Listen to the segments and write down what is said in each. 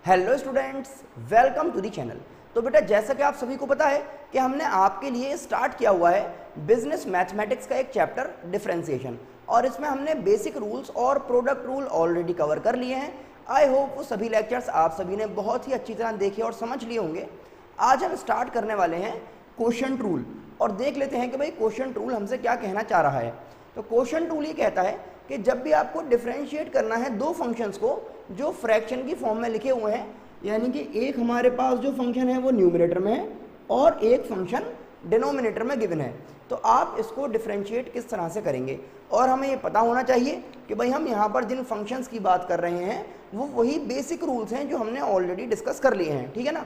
Hello students, welcome to the channel. तो बेटा जैसा कि आप सभी को पता है कि हमने आपके लिए स्टार्ट किया हुआ है बिजनेस मैथमेटिक्स का एक चैप्टर डिफरेंशिएशन, और इसमें हमने बेसिक रूल्स और प्रोडक्ट रूल ऑलरेडी कवर कर लिए हैं। आई होप वो सभी लेक्चर्स आप सभी ने बहुत ही अच्छी तरह देखे और समझ लिए होंगे। आज हम स्टार्ट करने वाले हैं क्वोशंट रूल, और देख लेते हैं कि भाई क्वोशंट रूल हमसे क्या कहना चाह रहा है। तो क्वोशंट रूल ये कहता है कि जब भी आपको डिफरेंशिएट करना है दो फंक्शंस को जो फ्रैक्शन की फॉर्म में लिखे हुए हैं, यानी कि एक हमारे पास जो फंक्शन है वो न्यूमरेटर में है और एक फंक्शन डिनोमिनेटर में गिवन है, तो आप इसको डिफरेंशिएट किस तरह से करेंगे। और हमें ये पता होना चाहिए कि भाई हम यहाँ पर जिन फंक्शंस की बात कर रहे हैं वो वही बेसिक रूल्स हैं जो हमने ऑलरेडी डिस्कस कर लिए हैं, ठीक है ना।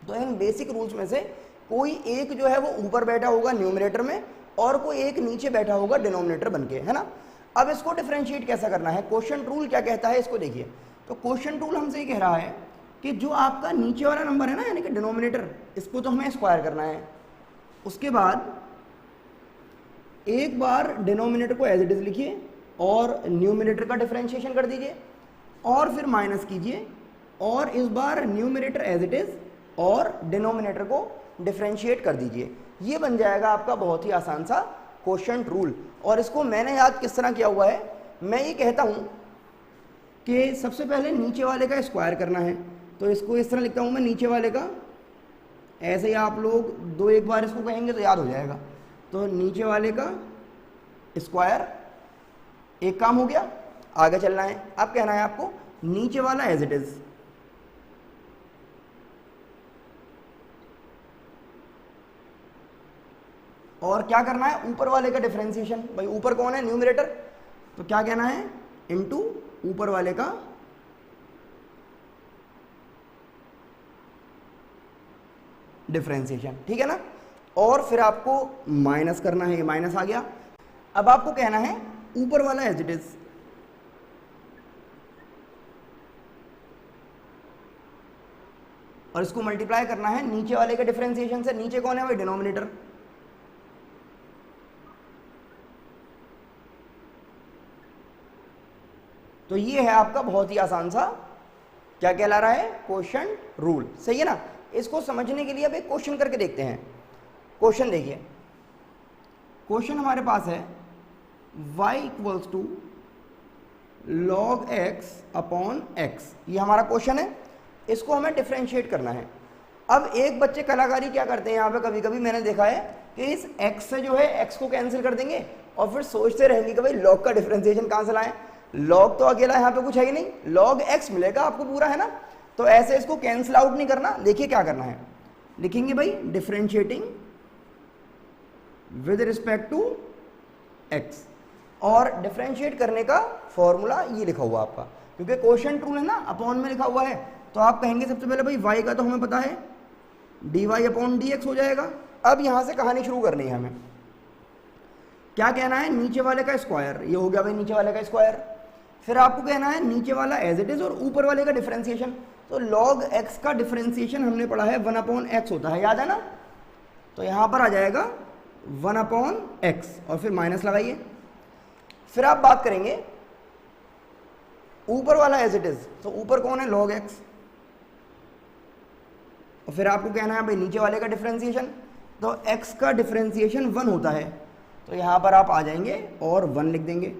तो इन बेसिक रूल्स में से कोई एक जो है वो ऊपर बैठा होगा न्यूमरेटर में और कोई एक नीचे बैठा होगा डिनोमिनेटर बनके, है ना। अब इसको डिफरेंशिएट कैसा करना है, क्वोशंट रूल क्या कहता है इसको देखिए। तो क्वोशंट रूल हमसे ये कह रहा है कि जो आपका नीचे वाला नंबर है ना, यानी कि डिनोमिनेटर, इसको तो हमें स्क्वायर करना है। उसके बाद एक बार डिनोमिनेटर को एज इट इज लिखिए और न्यूमरेटर का डिफरेंशिएशन कर दीजिए और फिर माइनस कीजिए, और इस बार न्यूमरेटर एज इट इज और डिनोमिनेटर को डिफरेंशिएट कर दीजिए। ये बन जाएगा आपका बहुत ही आसान सा क्वोशंट रूल। और इसको मैंने याद किस तरह किया हुआ है, मैं ये कहता हूं कि सबसे पहले नीचे वाले का स्क्वायर करना है, तो इसको इस तरह लिखता हूं मैं, नीचे वाले का। ऐसे ही आप लोग दो एक बार इसको कहेंगे तो याद हो जाएगा। तो नीचे वाले का स्क्वायर, एक काम हो गया। आगे चलना है, अब कहना है आपको नीचे वाला एज इट इज, और क्या करना है ऊपर वाले का डिफरेंशिएशन। भाई ऊपर कौन है, न्यूमरेटर, तो क्या कहना है, इनटू ऊपर वाले का डिफरेंशिएशन, ठीक है ना। और फिर आपको माइनस करना है, ये माइनस आ गया। अब आपको कहना है ऊपर वाला एज इट इज, और इसको मल्टीप्लाई करना है नीचे वाले के डिफरेंशिएशन से। नीचे कौन है भाई, डिनोमिनेटर। तो ये है आपका बहुत ही आसान सा, क्या कहला रहा है, क्वोशंट रूल, सही है ना। इसको समझने के लिए अब एक क्वेश्चन करके देखते हैं। क्वेश्चन देखिए, क्वेश्चन हमारे पास है y equals to log x upon x, ये हमारा क्वेश्चन है। इसको हमें डिफरेंशिएट करना है। अब एक बच्चे कलाकारी क्या करते हैं यहाँ पे, कभी कभी मैंने देखा है कि इस x से जो है x को कैंसिल कर देंगे और फिर सोचते रहेंगे कि भाई log का डिफरेंशिएशन कहाँ से लाएं। log तो अकेला यहाँ पे कुछ है ही नहीं, log x मिलेगा आपको पूरा, है ना। तो ऐसे इसको कैंसिल आउट नहीं करना। देखिए क्या करना है, लिखेंगे भाई differentiating with respect to x, और डिफरेंशिएट करने का फॉर्मूला ये लिखा हुआ आपका, क्योंकि क्वोशंट रूल है ना, अपॉन में लिखा हुआ है। तो आप कहेंगे सबसे पहले भाई y का तो हमें पता है, dy अपॉन dx हो जाएगा। अब यहां से कहानी शुरू करनी है हमें। क्या कहना है, नीचे वाले का स्क्वायर, ये हो गया भाई नीचे वाले का स्क्वायर। फिर आपको कहना है नीचे वाला एज इट इज और ऊपर वाले का डिफरेंशिएशन। तो log x का डिफरेंशिएशन हमने पढ़ा है 1 अपॉन x होता है, याद है ना। तो यहां पर आ जाएगा 1 अपॉन x और फिर माइनस लगाइए। फिर आप बात करेंगे ऊपर वाला एज इट इज, तो ऊपर कौन है, log x, और फिर आपको कहना है भाई नीचे वाले का डिफरेंशिएशन। तो x का डिफरेंशिएशन 1 होता है, तो यहां पर आप आ जाएंगे और 1 लिख देंगे।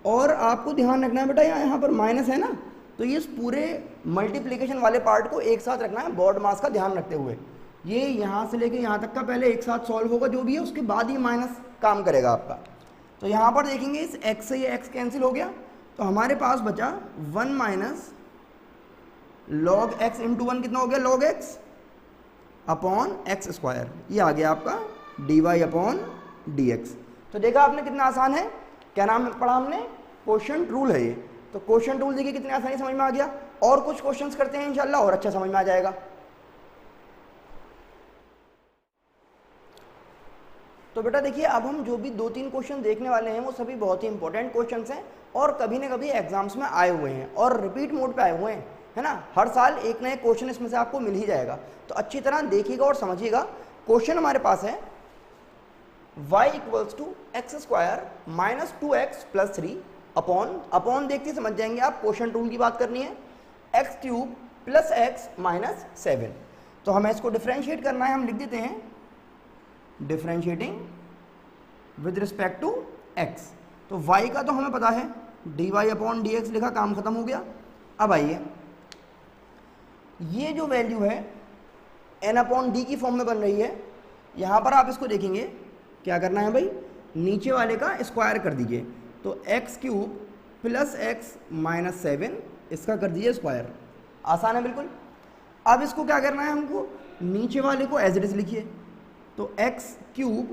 और आपको ध्यान रखना है बेटा, यहाँ पर माइनस है ना, तो ये इस पूरे मल्टीप्लिकेशन वाले पार्ट को एक साथ रखना है बोर्ड मास का ध्यान रखते हुए। ये यहाँ से लेके यहाँ तक का पहले एक साथ सॉल्व होगा जो भी है, उसके बाद ही माइनस काम करेगा आपका। तो यहाँ पर देखेंगे इस x से ये x कैंसिल हो गया, तो हमारे पास बचा 1 माइनस log x इंटू 1, कितना हो गया, log x upon x square. ये आ गया आपका dy अपॉन dx। तो देखा आपने कितना आसान है, क्या नाम पढ़ा हमने, क्वोशंट रूल है ये। तो क्वोशंट रूल देखिए कितनी आसानी समझ में आ गया। और कुछ क्वेश्चंस करते हैं इंशाल्लाह और अच्छा समझ में आ जाएगा। तो बेटा देखिए, अब हम जो भी 2-3 क्वेश्चन देखने वाले हैं वो सभी बहुत ही इंपॉर्टेंट क्वेश्चंस हैं और कभी ना कभी एग्जाम्स में आए हुए हैं और रिपीट मोड पे आए हुए हैं, है ना। हर साल एक नए क्वेश्चन इसमें से आपको मिल ही जाएगा। तो अच्छी तरह देखिएगा और समझिएगा। क्वेश्चन हमारे पास है y equals to x square minus 2x plus 3 upon देखते समझ जाएंगे आप, क्वोशंट रूल की बात करनी है, x cube plus x minus 7। तो हमें इसको डिफ्रेंशिएट करना है, हम लिख देते हैं differentiating with respect to x. तो y का तो हमें पता है, dy अपॉन डी एक्स लिखा, काम खत्म हो गया। अब आइए, ये जो वैल्यू है n अपॉन डी की फॉर्म में बन रही है, यहाँ पर आप इसको देखेंगे क्या करना है भाई, नीचे वाले का स्क्वायर कर दीजिए। तो x cube plus x minus 7 इसका कर दीजिए स्क्वायर, आसान है बिल्कुल। अब इसको क्या करना है हमको, नीचे वाले को एज इट इज लिखिए। तो x cube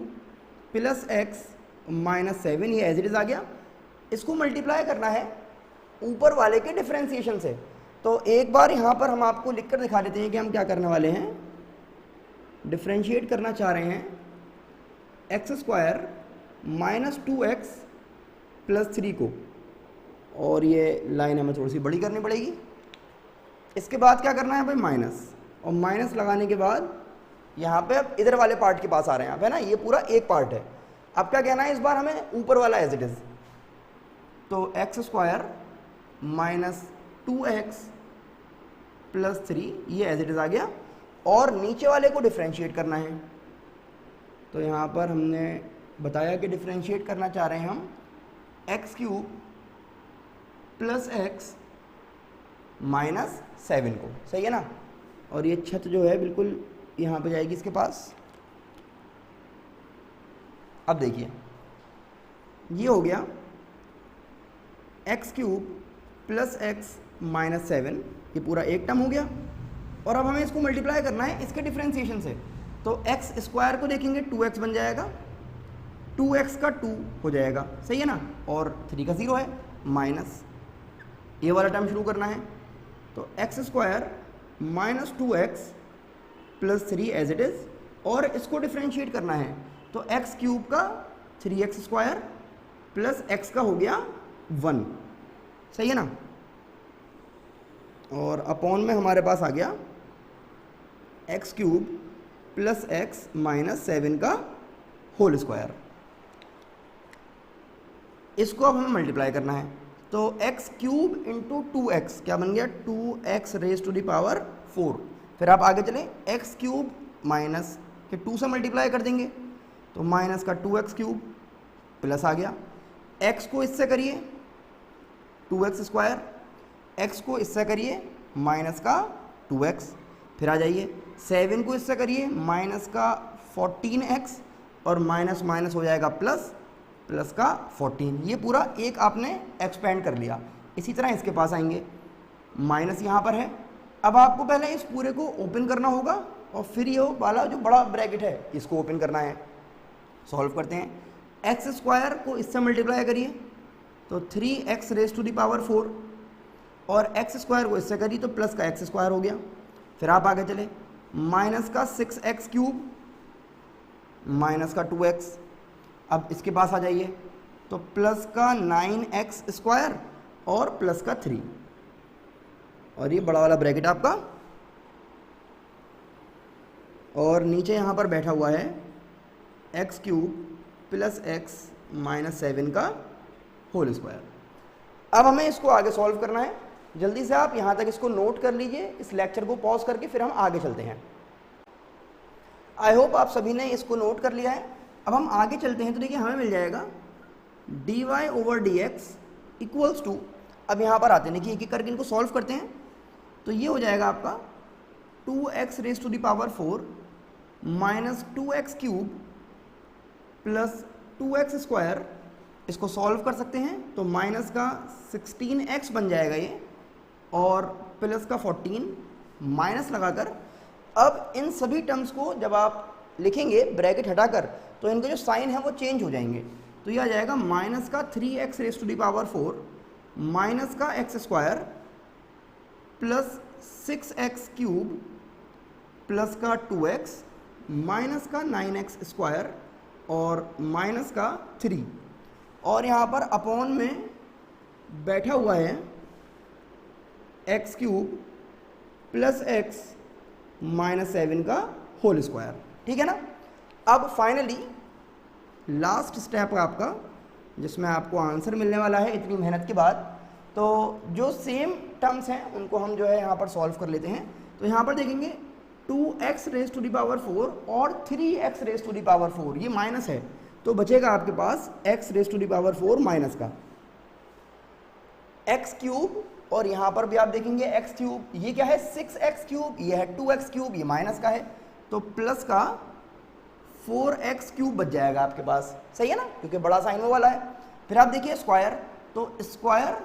plus x minus 7 ये एज इट इज आ गया। इसको मल्टीप्लाई करना है ऊपर वाले के डिफरेंशिएशन से। तो एक बार यहाँ पर हम आपको लिख कर दिखा देते हैं कि हम क्या करने वाले हैं, डिफरेंशिएट करना चाह रहे हैं x square minus 2x plus 3 को, और ये लाइन हमें थोड़ी सी बड़ी करनी पड़ेगी। इसके बाद क्या करना है भाई, माइनस, और माइनस लगाने के बाद यहाँ पे अब इधर वाले पार्ट के पास आ रहे हैं आप, है ना, ये पूरा एक पार्ट है। अब क्या कहना है इस बार हमें, ऊपर वाला एज इट इज। तो x square minus 2x plus 3 ये एज इट इज आ गया, और नीचे वाले को डिफ्रेंशिएट करना है। तो यहाँ पर हमने बताया कि डिफ्रेंशिएट करना चाह रहे हैं हम x cube plus x minus 7 को, सही है ना। और ये छत जो है बिल्कुल यहाँ पे जाएगी इसके पास। अब देखिए ये हो गया x cube plus x minus 7, ये पूरा एक टर्म हो गया। और अब हमें इसको मल्टीप्लाई करना है इसके डिफ्रेंशिएशन से। तो एक्स स्क्वायर को देखेंगे 2x बन जाएगा, 2x का 2 हो जाएगा, सही है ना, और 3 का 0 है, माइनस ये वाला टर्म शुरू करना है। तो x square minus 2x plus 3 as it is, और इसको डिफ्रेंशिएट करना है। तो एक्स क्यूब का 3x स्क्वायर प्लस एक्स का हो गया 1, सही है ना, और अपॉन में हमारे पास आ गया x cube plus x minus 7 का होल स्क्वायर। इसको अब हमें मल्टीप्लाई करना है। तो एक्स क्यूब इंटू 2x क्या बन गया, 2x raise to the power 4। फिर आप आगे चलें, एक्स क्यूब माइनस के 2 से मल्टीप्लाई कर देंगे, तो माइनस का 2x क्यूब प्लस आ गया, x को इससे करिए 2x स्क्वायर, x को इससे करिए माइनस का 2x, फिर आ जाइए 7 को इससे करिए माइनस का 14x, और माइनस माइनस हो जाएगा प्लस, प्लस का 14। ये पूरा एक आपने एक्सपेंड कर लिया। इसी तरह इसके पास आएंगे, माइनस यहाँ पर है। अब आपको पहले इस पूरे को ओपन करना होगा, और फिर ये वाला जो बड़ा ब्रैकेट है इसको ओपन करना है। सॉल्व करते हैं, एक्स स्क्वायर को इससे मल्टीप्लाई करिए तो 3x raise to the power 4, और एक्स स्क्वायर को इससे करिए तो प्लस का एक्स स्क्वायर हो गया। फिर आप आगे चले, माइनस का 6x क्यूब माइनस का 2x, अब इसके पास आ जाइए तो प्लस का 9x स्क्वायर और प्लस का 3, और ये बड़ा वाला ब्रैकेट आपका, और नीचे यहाँ पर बैठा हुआ है x cube plus x minus 7 का होल स्क्वायर। अब हमें इसको आगे सॉल्व करना है। जल्दी से आप यहाँ तक इसको नोट कर लीजिए, इस लेक्चर को पॉज करके फिर हम आगे चलते हैं। आई होप आप सभी ने इसको नोट कर लिया है। अब हम आगे चलते हैं, तो देखिए हमें मिल जाएगा dy over d x equals to, अब यहाँ पर आते हैं, देखिए एक एक करके इनको सॉल्व करते हैं। तो ये हो जाएगा आपका 2x raise to the power 4 minus 2x cube plus 2x square, इसको सॉल्व कर सकते हैं तो माइनस का 16x बन जाएगा ये, और प्लस का 14 माइनस लगाकर। अब इन सभी टर्म्स को जब आप लिखेंगे ब्रैकेट हटाकर, तो इनके जो साइन है वो चेंज हो जाएंगे। तो ये आ जाएगा माइनस का 3x raise to the power 4 minus का x square plus 6x cube plus का 2x माइनस का 9x स्क्वायर और माइनस का 3, और यहाँ पर अपॉन में बैठा हुआ है x cube plus x minus 7 का होल स्क्वायर, ठीक है ना। अब फाइनली लास्ट स्टेप आपका, जिसमें आपको आंसर मिलने वाला है इतनी मेहनत के बाद। तो जो सेम टर्म्स हैं उनको हम जो है यहाँ पर सॉल्व कर लेते हैं। तो यहाँ पर देखेंगे 2x raise to the power 4 और 3x raise to the power 4, ये माइनस है तो बचेगा आपके पास x raise to the power 4 minus का x क्यूब, और यहाँ पर भी आप देखेंगे x क्यूब, ये क्या है 6x क्यूब, ये है 2x क्यूब, ये माइनस का है तो प्लस का 4x क्यूब बच जाएगा आपके पास, सही है ना, क्योंकि बड़ा साइन वो वाला है। फिर आप देखिए स्क्वायर, तो स्क्वायर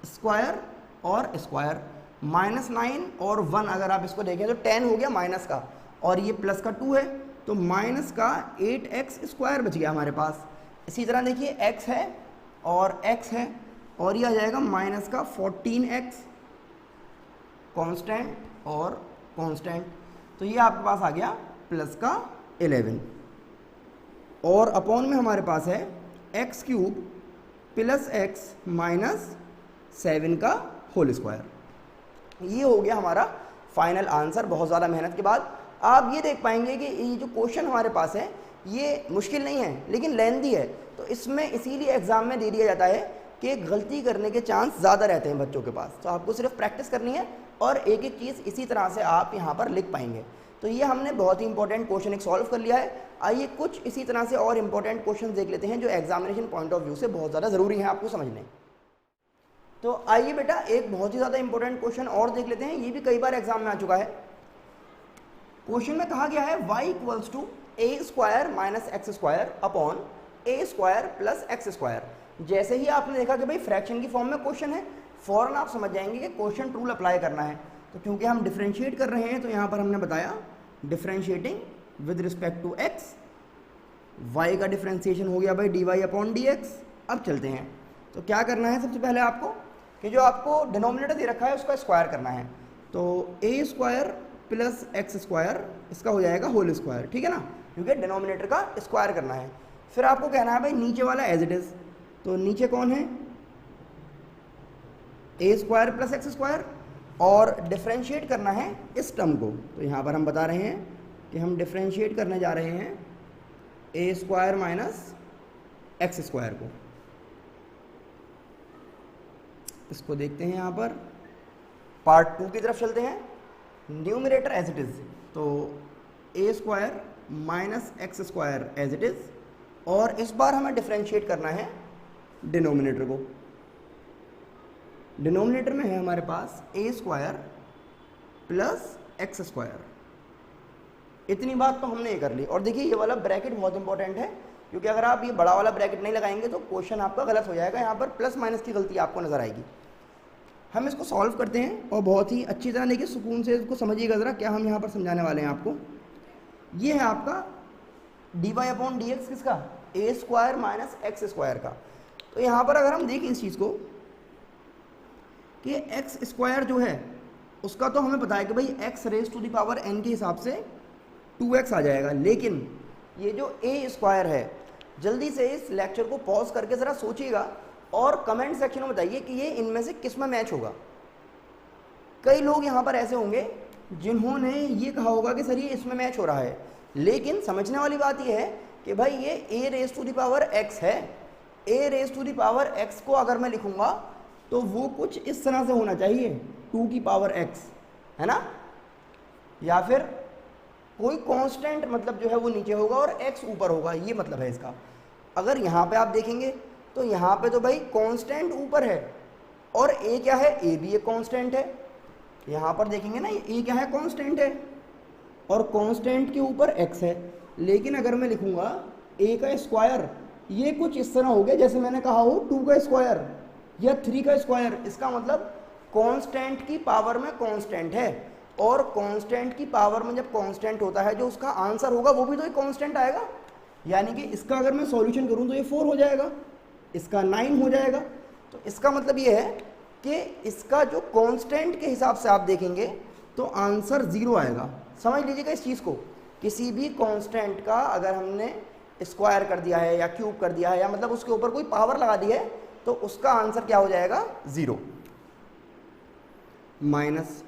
स्क्वायर और स्क्वायर, -9 और 1 अगर आप इसको देखें तो 10 हो गया माइनस का, और ये प्लस का 2 है तो माइनस का 8x स्क्वायर बच गया हमारे पास। इसी तरह देखिए x है और x है और ये आ जाएगा माइनस का 14x कांस्टेंट और कांस्टेंट, तो ये आपके पास आ गया प्लस का 11, और अपॉन में हमारे पास है x cube plus x minus 7 का होल स्क्वायर। ये हो गया हमारा फाइनल आंसर। बहुत ज़्यादा मेहनत के बाद आप ये देख पाएंगे कि ये जो क्वेश्चन हमारे पास है ये मुश्किल नहीं है लेकिन लेंथी है, तो इसमें इसीलिए एग्जाम में दे दिया जाता है कि गलती करने के चांस ज़्यादा रहते हैं बच्चों के पास, तो आपको सिर्फ प्रैक्टिस करनी है और एक एक चीज़ इसी तरह से आप यहाँ पर लिख पाएंगे। तो ये हमने बहुत ही इंपॉर्टेंट क्वेश्चन एक सॉल्व कर लिया है। आइए कुछ इसी तरह से और इंपॉर्टेंट क्वेश्चन देख लेते हैं जो एग्जामिनेशन पॉइंट ऑफ व्यू से बहुत ज़्यादा ज़रूरी है आपको समझने। तो आइए बेटा एक बहुत ही ज़्यादा इंपॉर्टेंट क्वेश्चन और देख लेते हैं, ये भी कई बार एग्जाम में आ चुका है। क्वेश्चन में कहा गया है y equals to a square minus x square upon A square plus x square. जैसे ही आपने देखा कि भाई फ्रैक्शन की फॉर्म में क्वेश्चन है, फौरन आप समझ जाएंगे कि क्वेश्चन रूल अप्लाई करना है। तो क्योंकि हम डिफरेंशिएट कर रहे हैं तो यहाँ पर हमने बताया differentiating with respect to x, y का डिफरेंशिएशन हो गया भाई dy अपॉन dx। अब चलते हैं, तो क्या करना है सबसे पहले आपको कि जो आपको डिनोमिनेटर दे रखा है उसका स्क्वायर करना है। तो A square plus x square इसका हो जाएगा होल स्क्वायर, ठीक है ना, क्योंकि डिनोमिनेटर का स्क्वायर करना है। फिर आपको कहना है भाई नीचे वाला एज इट इज, तो नीचे कौन है ए स्क्वायर प्लस एक्स स्क्वायर, और डिफरेंशिएट करना है इस टर्म को। तो यहाँ पर हम बता रहे हैं कि हम डिफरेंशिएट करने जा रहे हैं ए स्क्वायर माइनस एक्स स्क्वायर को। इसको देखते हैं यहाँ पर पार्ट 2 की तरफ चलते हैं। न्यूमरेटर एज इट इज, तो A square minus x square as it is, और इस बार हमें डिफरेंशिएट करना है डिनोमिनेटर को। डिनोमिनेटर में है हमारे पास ए स्क्वायर प्लस एक्स स्क्वायर। इतनी बात तो हमने ये कर ली, और देखिए ये वाला ब्रैकेट बहुत इंपॉर्टेंट है क्योंकि अगर आप ये बड़ा वाला ब्रैकेट नहीं लगाएंगे तो क्वेश्चन आपका गलत हो जाएगा, यहाँ पर प्लस माइनस की गलती आपको नजर आएगी। हम इसको सॉल्व करते हैं और बहुत ही अच्छी तरह देखिए सुकून से इसको समझिएगा ज़रा क्या हम यहाँ पर समझाने वाले हैं आपको। ये है आपका d y upon d x किसका, a square minus x square का। तो यहाँ पर अगर हम देखें इस चीज़ को कि एक्स स्क्वायर जो है उसका तो हमें पता है कि भाई x raise to the power n के हिसाब से 2x आ जाएगा, लेकिन ये जो ए स्क्वायर है, जल्दी से इस लेक्चर को पॉज करके ज़रा सोचिएगा और कमेंट सेक्शन में बताइए कि ये इनमें से किस में मैच होगा। कई लोग यहाँ पर ऐसे होंगे जिन्होंने ये कहा होगा कि सर ये इसमें मैच हो रहा है, लेकिन समझने वाली बात ये है कि भाई ये A raise to the power X है। A raise to the power X को अगर मैं लिखूंगा तो वो कुछ इस तरह से होना चाहिए 2 की पावर एक्स, है ना, या फिर कोई कांस्टेंट मतलब जो है वो नीचे होगा और x ऊपर होगा, ये मतलब है इसका। अगर यहाँ पे आप देखेंगे तो यहाँ पे तो भाई कांस्टेंट ऊपर है और a क्या है, a भी एक कांस्टेंट है। यहाँ पर देखेंगे ना a क्या है, कांस्टेंट है और कांस्टेंट के ऊपर x है। लेकिन अगर मैं लिखूंगा a का स्क्वायर, ये कुछ इस तरह हो गया जैसे मैंने कहा हो 2 का स्क्वायर या 3 का स्क्वायर। इसका मतलब कांस्टेंट की पावर में कांस्टेंट है, और कांस्टेंट की पावर में जब कांस्टेंट होता है जो उसका आंसर होगा वो भी तो एक कांस्टेंट आएगा। यानी कि इसका अगर मैं सॉल्यूशन करूं तो ये 4 हो जाएगा, इसका 9 हो जाएगा। तो इसका मतलब ये है कि इसका जो कांस्टेंट के हिसाब से आप देखेंगे तो आंसर 0 आएगा। समझ लीजिएगा इस चीज़ को, किसी भी कांस्टेंट का अगर हमने स्क्वायर कर दिया है या क्यूब कर दिया है या मतलब उसके ऊपर कोई पावर लगा दी है तो उसका आंसर क्या हो जाएगा, 0 माइनस।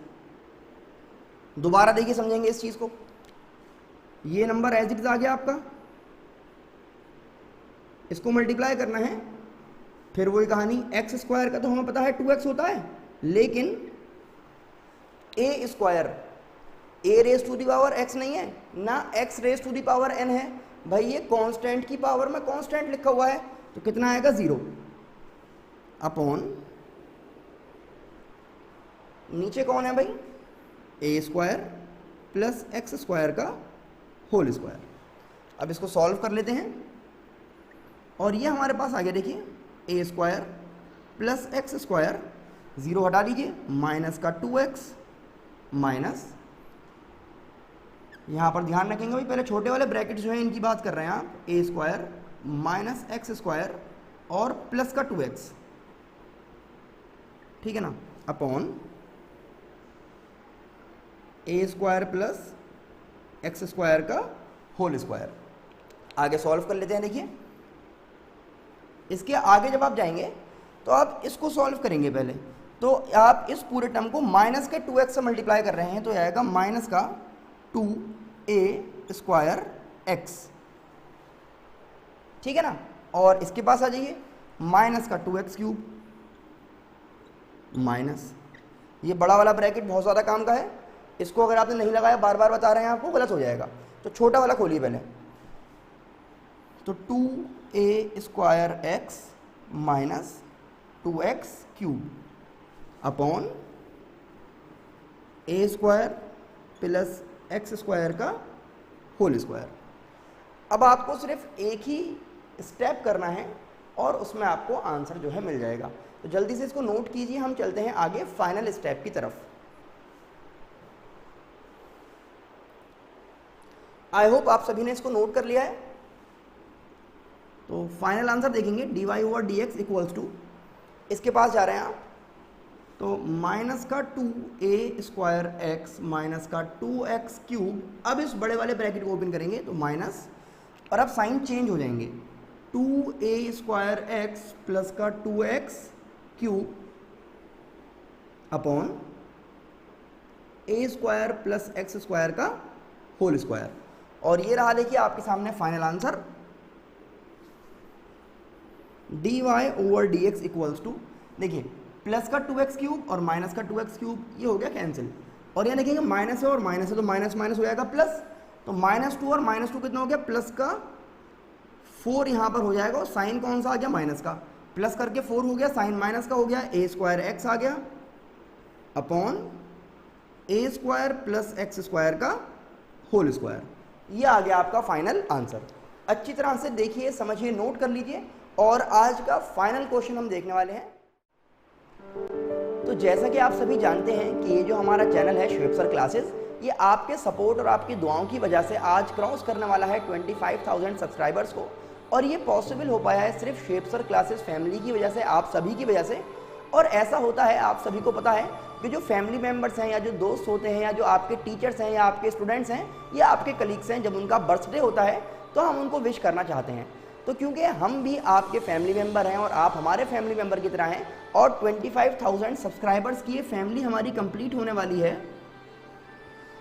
दोबारा देखिए समझेंगे इस चीज को। ये नंबर एज इट इज आ गया आपका, इसको मल्टीप्लाई करना है, फिर वही कहानी एक्स स्क्वायर का तो हमें पता है 2x होता है, लेकिन A square A raise to the power X नहीं है ना X raise to the power N है भाई, ये कांस्टेंट की पावर में कांस्टेंट लिखा हुआ है, तो कितना आएगा 0 अपॉन नीचे कौन है भाई, ए स्क्वायर प्लस एक्स स्क्वायर का होल स्क्वायर। अब इसको सॉल्व कर लेते हैं और ये हमारे पास आ गया, देखिए ए स्क्वायर प्लस एक्स स्क्वायर, 0 हटा दीजिए, माइनस का 2x माइनस, यहाँ पर ध्यान रखेंगे भाई पहले छोटे वाले ब्रैकेट जो है इनकी बात कर रहे हैं आप, ए स्क्वायर माइनस एक्स स्क्वायर और प्लस का 2x, ठीक है ना, अपॉन ए स्क्वायर प्लस एक्स स्क्वायर का होल स्क्वायर। आगे सॉल्व कर लेते हैं। देखिए इसके आगे जब आप जाएंगे तो आप इसको सॉल्व करेंगे पहले, तो आप इस पूरे टर्म को माइनस के 2x से मल्टीप्लाई कर रहे हैं, तो आएगा माइनस का 2a स्क्वायर एक्स, ठीक है ना, और इसके पास आ जाइए माइनस का 2x क्यूब माइनस, ये बड़ा वाला ब्रैकेट बहुत ज़्यादा काम का है, इसको अगर आपने नहीं लगाया, बार बार बता रहे हैं आपको, गलत हो जाएगा, तो छोटा वाला खोलिए पहले, तो 2a square X minus 2x cube upon ए स्क्वायर प्लस एक्स स्क्वायर का होल स्क्वायर। अब आपको सिर्फ एक ही स्टेप करना है और उसमें आपको आंसर जो है मिल जाएगा, तो जल्दी से इसको नोट कीजिए, हम चलते हैं आगे फाइनल स्टेप की तरफ। आई होप आप सभी ने इसको नोट कर लिया है। तो फाइनल आंसर देखेंगे, dy over dx equals to, इसके पास जा रहे हैं आप, तो माइनस का 2a स्क्वायर एक्स माइनस का 2x क्यूब, अब इस बड़े वाले ब्रैकेट को ओपन करेंगे तो माइनस, और अब साइन चेंज हो जाएंगे, 2a स्क्वायर एक्स प्लस का 2x cube upon a square plus x square का होल स्क्वायर, और ये रहा देखिए आपके सामने final answer, dy over dx equals to, देखिए प्लस का 2x क्यूब और माइनस का 2x क्यूब, ये हो गया कैंसिल, और यहाँ देखेंगे माइनस है और माइनस है, तो माइनस माइनस हो जाएगा प्लस, तो -2 और -2 कितना हो गया, प्लस का 4 यहाँ पर हो जाएगा, और साइन कौन सा आ गया, माइनस का, प्लस करके 4 हो गया, साइन माइनस का हो गया, ए स्क्वायर एक्स आ गया अपॉन ए स्क्वायर प्लस एक्स स्क्वायर का होल स्क्वायर, ये आ गया आपका फाइनल आंसर। अच्छी तरह से देखिए, समझिए, नोट कर लीजिए, और आज का फाइनल क्वेश्चन हम देखने वाले हैं। तो जैसा कि आप सभी जानते हैं कि ये जो हमारा चैनल है श्वेब सर क्लासेस, ये आपके सपोर्ट और आपकी दुआओं की वजह से आज क्रॉस करने वाला है 25,000 सब्सक्राइबर्स को, और ये पॉसिबल हो पाया है सिर्फ श्वेब सर क्लासेस फैमिली की वजह से, आप सभी की वजह से। और ऐसा होता है, आप सभी को पता है कि जो फैमिली मेम्बर्स हैं या जो दोस्त होते हैं या जो आपके टीचर्स हैं या आपके स्टूडेंट्स हैं या आपके कलीग्स हैं, जब उनका बर्थडे होता है तो हम उनको विश करना चाहते हैं। तो क्योंकि हम भी आपके फैमिली मेम्बर हैं और आप हमारे फैमिली मेम्बर की तरह हैं, और 25,000 सब्सक्राइबर्स की ये फैमिली हमारी कंप्लीट होने वाली है,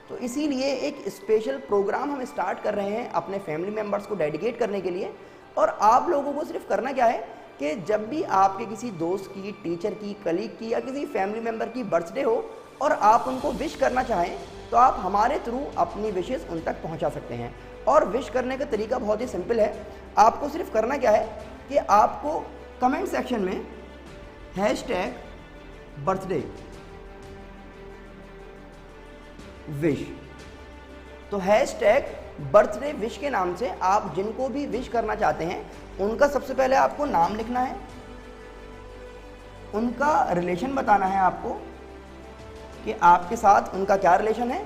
तो इसीलिए एक स्पेशल प्रोग्राम हम स्टार्ट कर रहे हैं अपने फैमिली मेम्बर्स को डेडिकेट करने के लिए। और आप लोगों को सिर्फ करना क्या है कि जब भी आपके किसी दोस्त की, टीचर की, कलीग की या किसी फैमिली मेम्बर की बर्थडे हो और आप उनको विश करना चाहें, तो आप हमारे थ्रू अपनी विशेस उन तक पहुंचा सकते हैं। और विश करने का तरीका बहुत ही सिंपल है, आपको सिर्फ करना क्या है कि आपको कमेंट सेक्शन में #बर्थडे विश, तो #बर्थडे विश के नाम से आप जिनको भी विश करना चाहते हैं उनका सबसे पहले आपको नाम लिखना है, उनका रिलेशन बताना है आपको कि आपके साथ उनका क्या रिलेशन है,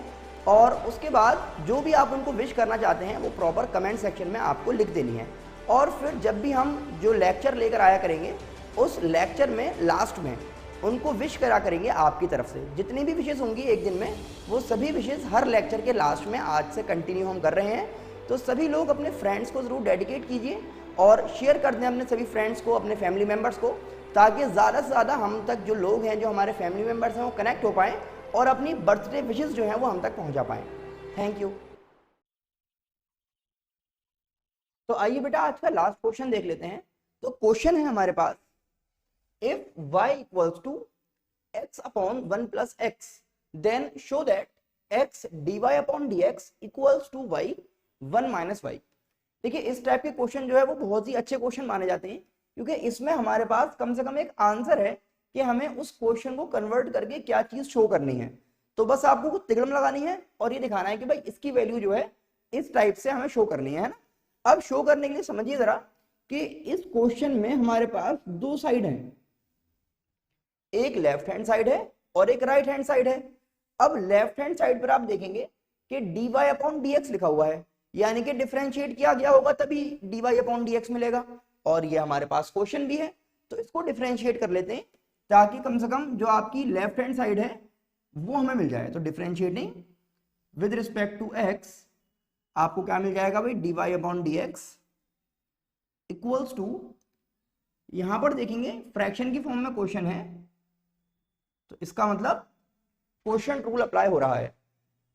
और उसके बाद जो भी आप उनको विश करना चाहते हैं वो प्रॉपर कमेंट सेक्शन में आपको लिख देनी है। और फिर जब भी हम जो लेक्चर लेकर आया करेंगे, उस लेक्चर में लास्ट में उनको विश करा करेंगे आपकी तरफ से। जितनी भी विशेष होंगी एक दिन में, वो सभी विशेष हर लेक्चर के लास्ट में आज से कंटिन्यू हम कर रहे हैं। तो सभी लोग अपने फ्रेंड्स को ज़रूर डेडिकेट कीजिए और शेयर कर दें अपने सभी फ्रेंड्स को, अपने फैमिली मेम्बर्स को, ताकि ज़्यादा से ज़्यादा हम तक जो लोग हैं, जो हमारे फैमिली मेम्बर्स हैं, वो कनेक्ट हो पाएँ और अपनी बर्थडे विशेस जो हैं वो हम तक पहुँचा पाएँ। Thank you. तो आइए बेटा आज का लास्ट क्वेश्चन देख लेते हैं। तो क्वेश्चन है हमारे पास, if y equals to x upon 1 plus X, then show that x dy upon dx equals to y 1 minus Y. देखिए इस टाइप के क्वेश्चन जो है वो बहुत ही अच्छे क्वेश्चन माने जाते हैं, क्योंकि इसमें हमारे पास कम से कम एक आंसर है कि हमें उस क्वेश्चन को कन्वर्ट करके क्या चीज शो करनी है। तो बस आपको कुछ तिगड़म लगानी है और ये दिखाना है कि भाई इसकी वैल्यू जो है इस टाइप से हमें शो करनी है ना। अब शो करने के लिए समझिए जरा कि इस क्वेश्चन में हमारे पास दो साइड हैं, एक लेफ्ट हैंड साइड है और एक राइट हैंड साइड है। अब लेफ्ट हैंड साइड पर आप देखेंगे कि dy अपॉन dx लिखा हुआ है, यानी कि डिफरेंशिएट किया गया होगा तभी dy अपॉन dx मिलेगा, और ये हमारे पास क्वेश्चन भी है। तो इसको डिफरेंशिएट कर लेते हैं ताकि कम से कम जो आपकी लेफ्ट हैंड साइड है वो हमें मिल जाए। तो differentiating with respect to x आपको क्या मिल जाएगा भाई, dy upon dx equals to, यहां पर देखेंगे फ्रैक्शन की फॉर्म में क्वेश्चन है तो इसका मतलब क्वोशिएंट रूल अप्लाई हो रहा है।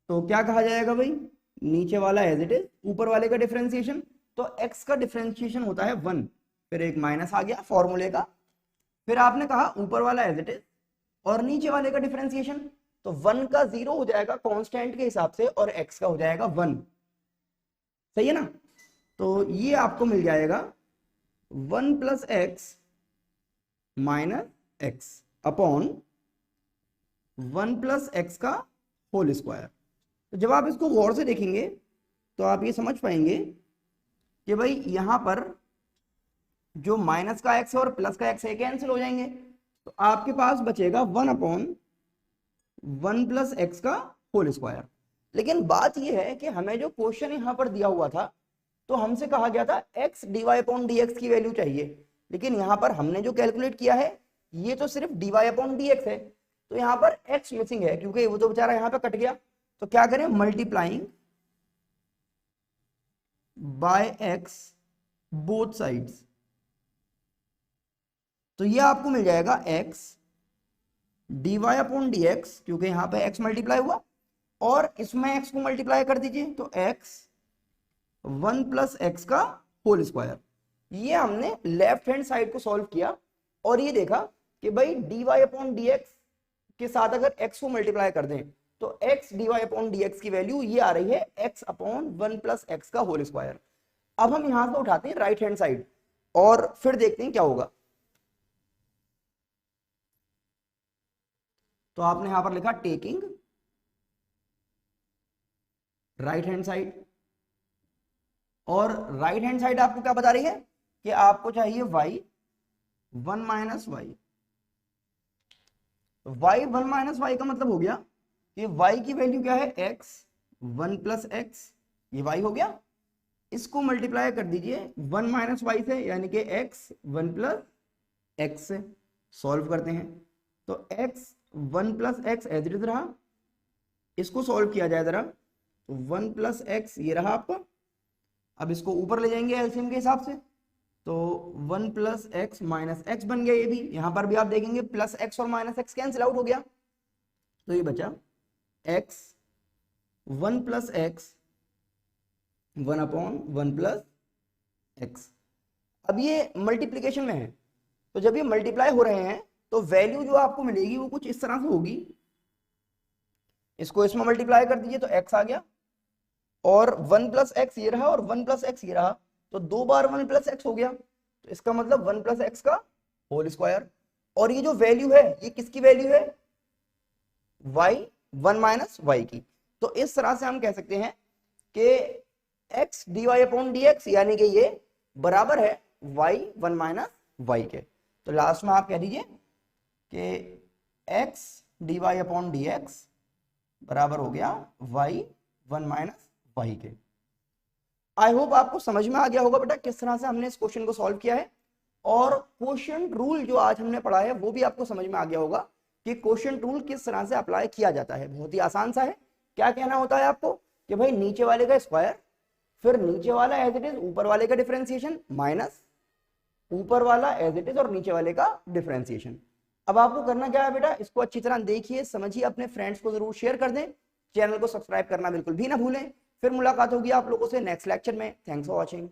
तो क्या कहा जाएगा भाई, नीचे वाला एज इट इज, ऊपर वाले का डिफरेंशिएशन, तो x का डिफरेंशिएशन होता है 1, फिर एक माइनस आ गया फॉर्मूले का, फिर आपने कहा ऊपर वाला एज इट इज और नीचे वाले का डिफरेंशिएशन, तो 1 का 0 हो जाएगा कांस्टेंट के हिसाब से और x का हो जाएगा 1। सही है ना। तो ये आपको मिल जाएगा 1 plus x minus x upon 1 plus x का होल स्क्वायर। तो जब आप इसको गौर से देखेंगे तो आप ये समझ पाएंगे कि भाई यहां पर जो माइनस का एक्स है और प्लस का एक्स है कैंसिल हो जाएंगे, तो आपके पास बचेगा 1 अपॉन 1 प्लस एक्स का होल स्क्वायर। लेकिन बात यह है कि हमें जो क्वेश्चन यहां पर दिया हुआ था तो हमसे कहा गया था x dy अपॉन dx की वैल्यू चाहिए, लेकिन यहां पर हमने जो कैलकुलेट किया है ये तो सिर्फ dy अपॉन dx है, तो यहां पर x मिसिंग है क्योंकि वो तो बेचारा यहां पे कट गया। तो क्या करें, multiplying by x both sides, तो ये आपको मिल जाएगा x dy अपॉन dx, क्योंकि यहां पे x मल्टीप्लाई हुआ और इसमें x को मल्टीप्लाई कर दीजिए तो x 1 प्लस एक्स का होल स्क्वायर। ये हमने लेफ्ट हैंड साइड को सॉल्व किया और ये देखा कि भाई dy अपॉन dx के साथ अगर x को मल्टीप्लाई कर दें तो x dy अपॉन dx की वैल्यू ये आ रही है x अपॉन 1 प्लस एक्स का होल स्क्वायर। अब हम यहां से उठाते हैं राइट हैंड साइड और फिर देखते हैं क्या होगा। तो आपने यहां पर लिखा टेकिंग राइट हैंड साइड, और राइट हैंड साइड आपको क्या बता रही है कि आपको चाहिए y 1 minus y. y 1 minus y का मतलब हो गया कि y की वैल्यू क्या है x 1 प्लस एक्स, ये y हो गया, इसको मल्टीप्लाई कर दीजिए 1 माइनस वाई से यानी कि x 1 प्लस एक्स से। सॉल्व करते हैं तो x 1 plus x as it is रहा, इसको सॉल्व किया जाए जरा, तो 1 प्लस एक्स ये रहा आपका। अब इसको ऊपर ले जाएंगे एलसीएम के हिसाब से तो 1 प्लस एक्स माइनस एक्स बन गया, ये भी यहां पर भी आप देखेंगे प्लस एक्स और माइनस एक्स कैंसिल आउट हो गया, तो ये बचा x 1 plus x 1 upon 1 plus x. अब ये मल्टीप्लीकेशन में है तो जब ये मल्टीप्लाई हो रहे हैं तो वैल्यू जो आपको मिलेगी वो कुछ इस तरह से होगी, इसको इसमें मल्टीप्लाई कर दीजिए तो x आ गया और 1 प्लस एक्स ये रहा और 1 प्लस एक्स ये रहा, तो 2 बार 1 प्लस एक्स हो गया, तो इसका मतलब 1 प्लस एक्स का होल स्क्वायर। और ये जो वैल्यू है ये किसकी वैल्यू है, y 1 माइनस वाई की। तो इस तरह से हम कह सकते हैं कि x dy अपॉन dx यानी कि ये बराबर है y 1 माइनस वाई के। तो लास्ट में आप कह दीजिए कि x dy अपॉन dx बराबर हो गया y 1 माइनस वाई के। आई होप आपको समझ में आ गया होगा बेटा किस तरह से हमने इस क्वेश्चन को सॉल्व किया है, और क्वोशिएंट रूल जो आज हमने पढ़ा है वो भी आपको समझ में आ गया होगा कि क्वोशिएंट रूल किस तरह से अप्लाई किया जाता है। बहुत ही आसान सा है। क्या कहना होता है आपको कि भाई नीचे वाले का स्क्वायर, फिर नीचे वाला एज इट इज ऊपर वाले का डिफरेंशिएशन माइनस ऊपर वाला एज इट इज और नीचे वाले का डिफरेंशिएशन। अब आपको करना क्या है बेटा, इसको अच्छी तरह देखिए समझिए, अपने फ्रेंड्स को जरूर शेयर कर दें, चैनल को सब्सक्राइब करना बिल्कुल भी ना भूलें। फिर मुलाकात होगी आप लोगों से नेक्स्ट लेक्चर में। Thanks for watching.